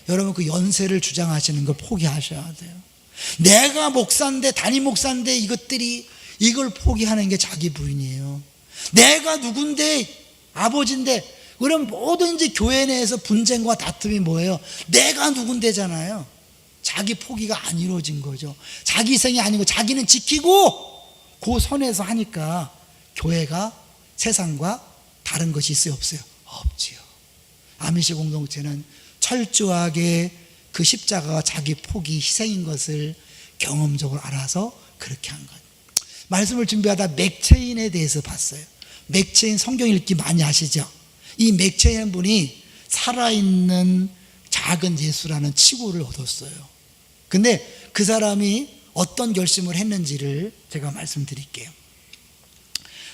여러분 그 연세를 주장하시는 걸 포기하셔야 돼요. 내가 목사인데 담임 목사인데 이걸 포기하는 게 자기 부인이에요. 내가 누군데 아버지인데, 그럼 뭐든지 교회 내에서 분쟁과 다툼이 뭐예요? 내가 누군데잖아요. 자기 포기가 안 이루어진 거죠. 자기 희생이 아니고 자기는 지키고 그 선에서 하니까 교회가 세상과 다른 것이 있어요 없어요? 없지요. 아미시 공동체는 철저하게 그 십자가가 자기 포기 희생인 것을 경험적으로 알아서 그렇게 한 거예요. 말씀을 준비하다 맥체인에 대해서 봤어요. 맥체인 성경 읽기 많이 아시죠? 이 맥체인 분이 살아있는 작은 예수라는 치고를 얻었어요. 근데 그 사람이 어떤 결심을 했는지를 제가 말씀드릴게요.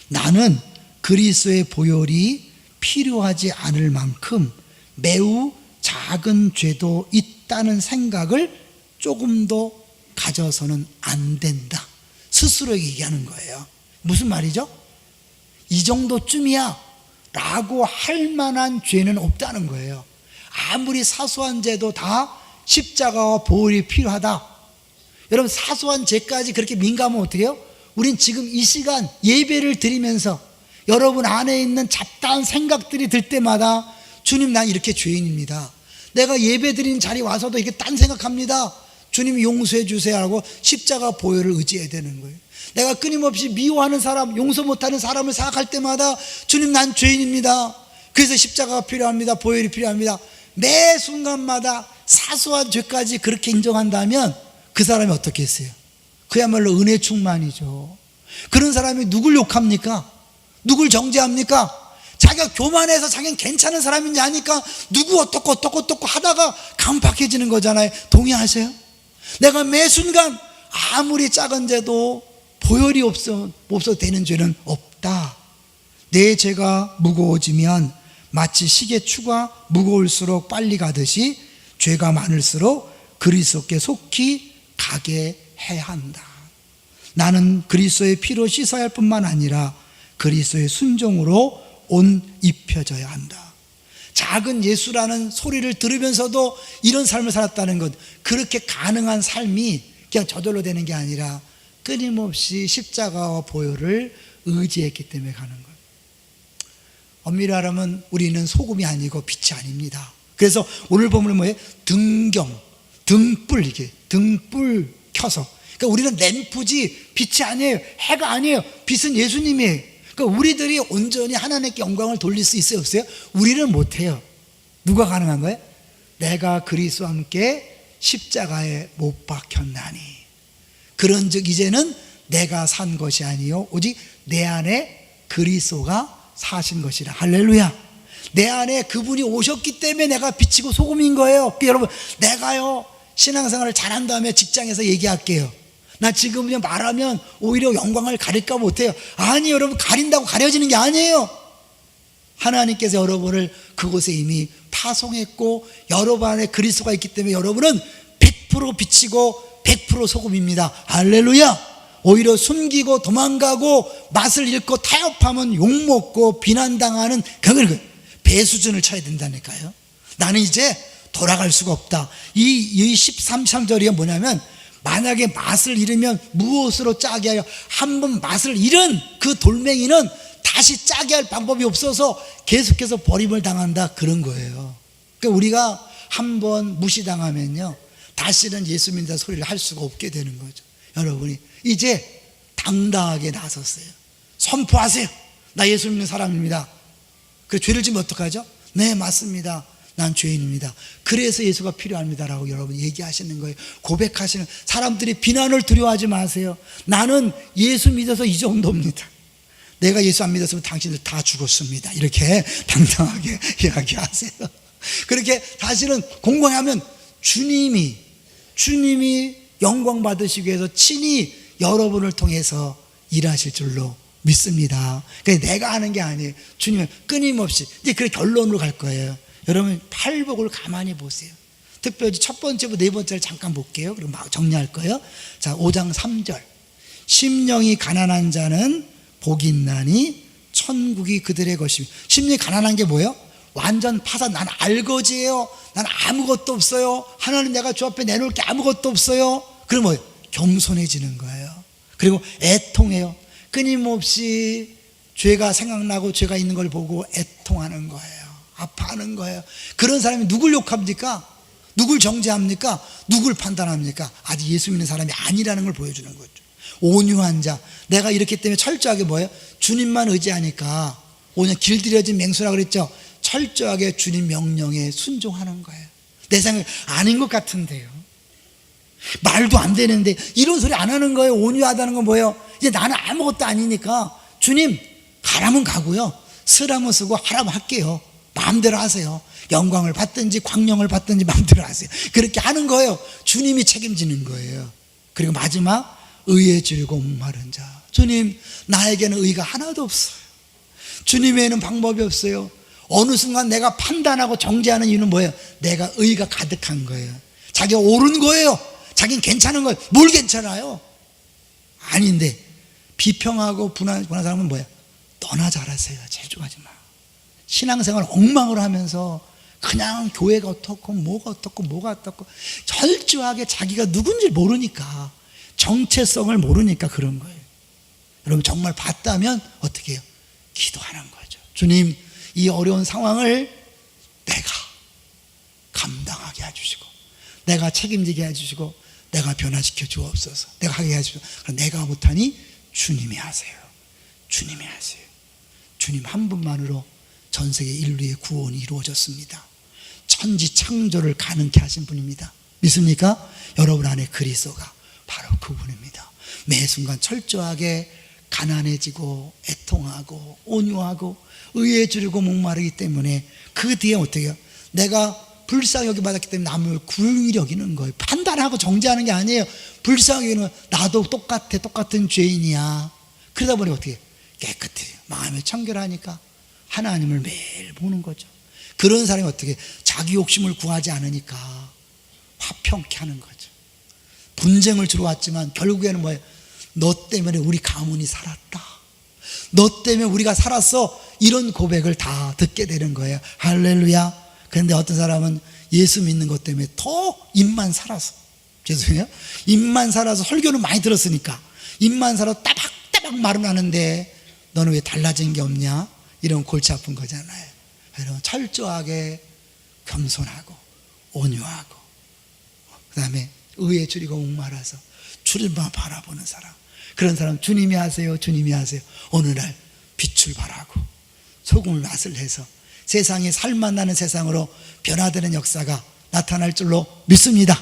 나는 그리스도의 보혈이 필요하지 않을 만큼 매우 작은 죄도 있다는 생각을 조금도 가져서는 안 된다. 스스로 얘기하는 거예요. 무슨 말이죠? 이 정도쯤이야 라고 할 만한 죄는 없다는 거예요. 아무리 사소한 죄도 다 십자가와 보혈이 필요하다. 여러분 사소한 죄까지 그렇게 민감하면 어떻게 해요? 우린 지금 이 시간 예배를 드리면서 여러분 안에 있는 잡다한 생각들이 들 때마다 주님 난 이렇게 죄인입니다. 내가 예배 드리는 자리에 와서도 이렇게 딴 생각합니다. 주님 용서해 주세요 하고 십자가 보혈을 의지해야 되는 거예요. 내가 끊임없이 미워하는 사람, 용서 못하는 사람을 생각할 때마다 주님 난 죄인입니다. 그래서 십자가가 필요합니다. 보혈이 필요합니다. 매 순간마다 사소한 죄까지 그렇게 인정한다면 그 사람이 어떻게 했어요? 그야말로 은혜 충만이죠. 그런 사람이 누굴 욕합니까? 누굴 정죄합니까? 자기가 교만해서 자기는 괜찮은 사람인지 아니까 누구 어떻고 하다가 강팍해지는 거잖아요. 동의하세요? 내가 매 순간 아무리 작은 죄도 보혈이 없어도 되는 죄는 없다. 내 죄가 무거워지면 마치 시계추가 무거울수록 빨리 가듯이 죄가 많을수록 그리스도께 속히 가게 해야 한다. 나는 그리스도의 피로 씻어야 할 뿐만 아니라 그리스도의 순종으로 옷 입혀져야 한다. 작은 예수라는 소리를 들으면서도 이런 삶을 살았다는 것, 그렇게 가능한 삶이 그냥 저절로 되는 게 아니라 끊임없이 십자가와 보혈을 의지했기 때문에 가는 거예요. 엄밀히 말하면 우리는 소금이 아니고 빛이 아닙니다. 그래서 오늘 보면 뭐예요? 등불, 이게 등불 켜서, 그러니까 우리는 램프지 빛이 아니에요. 해가 아니에요. 빛은 예수님이에요. 그러니까 우리들이 온전히 하나님께 영광을 돌릴 수 있어요 없어요? 우리는 못해요. 누가 가능한 거예요? 내가 그리스도와 함께 십자가에 못 박혔나니 그런즉 이제는 내가 산 것이 아니요 오직 내 안에 그리스도가 사신 것이라. 할렐루야. 내 안에 그분이 오셨기 때문에 내가 빛이고 소금인 거예요. 여러분 내가요 신앙생활을 잘한 다음에 직장에서 얘기할게요. 나 지금 그냥 말하면 오히려 영광을 가릴까 못해요. 아니, 여러분, 가린다고 가려지는 게 아니에요. 하나님께서 여러분을 그곳에 이미 파송했고 여러분 안에 그리스도가 있기 때문에 여러분은 100% 빛이고 100% 소금입니다. 할렐루야. 오히려 숨기고 도망가고 맛을 잃고 타협하면 욕먹고 비난당하는 그걸 배 수준을 쳐야 된다니까요. 나는 이제 돌아갈 수가 없다. 이 13절이 뭐냐면, 만약에 맛을 잃으면 무엇으로 짜게 하여, 한번 맛을 잃은 그 돌멩이는 다시 짜게 할 방법이 없어서 계속해서 버림을 당한다, 그런 거예요. 그러니까 우리가 한번 무시당하면요, 다시는 예수 믿는다 소리를 할 수가 없게 되는 거죠. 여러분이 이제 당당하게 나섰어요. 선포하세요. 나 예수 믿는 사람입니다. 그 죄를 지면 어떡하죠? 네, 맞습니다. 난 죄인입니다. 그래서 예수가 필요합니다라고 여러분 얘기하시는 거예요. 고백하시는, 사람들이 비난을 두려워하지 마세요. 나는 예수 믿어서 이 정도입니다. 내가 예수 안 믿었으면 당신들 다 죽었습니다. 이렇게 당당하게 이야기하세요. 그렇게 사실은 공공하면 주님이 영광 받으시기 위해서 친히 여러분을 통해서 일하실 줄로 믿습니다. 그러니까 내가 하는 게 아니에요. 주님은 끊임없이. 이제 그 결론으로 갈 거예요. 여러분, 팔복을 가만히 보세요. 특별히 첫 번째부터 네 번째를 잠깐 볼게요. 그리고 막 정리할 거예요. 자, 5장 3절. 심령이 가난한 자는 복이 있나니 천국이 그들의 것이며. 심령이 가난한 게 뭐예요? 완전 파산. 난 알거지예요. 난 아무것도 없어요. 하나님, 내가 주 앞에 내놓을 게 아무것도 없어요. 그럼 뭐예요? 겸손해지는 거예요. 그리고 애통해요. 끊임없이 죄가 생각나고 죄가 있는 걸 보고 애통하는 거예요. 아파하는 거예요. 그런 사람이 누굴 욕합니까? 누굴 정죄합니까? 누굴 판단합니까? 아직 예수 믿는 사람이 아니라는 걸 보여주는 거죠. 온유한 자. 내가 이렇기 때문에 철저하게 뭐예요? 주님만 의지하니까, 오늘 길들여진 맹수라 그랬죠. 철저하게 주님 명령에 순종하는 거예요. 내 생각에 아닌 것 같은데요, 말도 안 되는데, 이런 소리 안 하는 거예요. 온유하다는 건 뭐예요? 이제 나는 아무것도 아니니까 주님, 가라면 가고요, 쓰라면 쓰고 하라면 할게요. 마음대로 하세요. 영광을 받든지 광명을 받든지 마음대로 하세요. 그렇게 하는 거예요. 주님이 책임지는 거예요. 그리고 마지막, 의에 줄이고 목마른 자. 주님, 나에게는 의가 하나도 없어요. 주님에는 방법이 없어요. 어느 순간 내가 판단하고 정죄하는 이유는 뭐예요? 내가 의가 가득한 거예요. 자기가 옳은 거예요. 자기는 괜찮은 거예요. 뭘 괜찮아요? 아닌데 비평하고 분한 사람은 뭐예요? 너나 잘하세요. 제주하지 마. 신앙생활 엉망으로 하면서 그냥 교회가 어떻고 뭐가 어떻고 철저하게 자기가 누군지 모르니까, 정체성을 모르니까 그런 거예요. 여러분, 정말 봤다면 어떻게 해요? 기도하는 거죠. 주님, 이 어려운 상황을 내가 감당하게 해주시고, 내가 책임지게 해주시고, 내가 변화시켜 주옵소서. 내가 하게 해주시고, 내가 못하니 주님이 하세요. 주님이 하세요. 주님 한 분만으로 전 세계 인류의 구원이 이루어졌습니다. 천지 창조를 가능케 하신 분입니다. 믿습니까? 여러분 안에 그리스도가 바로 그분입니다. 매 순간 철저하게 가난해지고 애통하고 온유하고 의에 줄이고 목마르기 때문에, 그 뒤에 어떻게 해요? 내가 불쌍히 여김받았기 때문에 남을 긍휼히 여기는 거예요. 판단하고 정죄하는 게 아니에요. 불쌍히 여기는 거예요. 나도 똑같은 죄인이야. 그러다 보니 어떻게 해요? 깨끗해요. 마음이 청결하니까 하나님을 매일 보는 거죠. 그런 사람이 어떻게, 자기 욕심을 구하지 않으니까 화평케 하는 거죠. 분쟁을 주러 왔지만 결국에는 뭐예요? 너 때문에 우리 가문이 살았다, 너 때문에 우리가 살았어, 이런 고백을 다 듣게 되는 거예요. 할렐루야. 그런데 어떤 사람은 예수 믿는 것 때문에 더 입만 살아서, 죄송해요, 입만 살아서 설교는 많이 들었으니까 입만 살아서 따박따박 말은 하는데 너는 왜 달라진 게 없냐, 이런 골치 아픈 거잖아요. 여러분, 철저하게 겸손하고 온유하고, 그 다음에 의에 줄이고 목말라서 주님만 바라보는 사람, 그런 사람 주님이 하세요. 주님이 하세요. 어느 날 빛을 발하고 소금을 맛을 해서 세상이 살맛나는 세상으로 변화되는 역사가 나타날 줄로 믿습니다.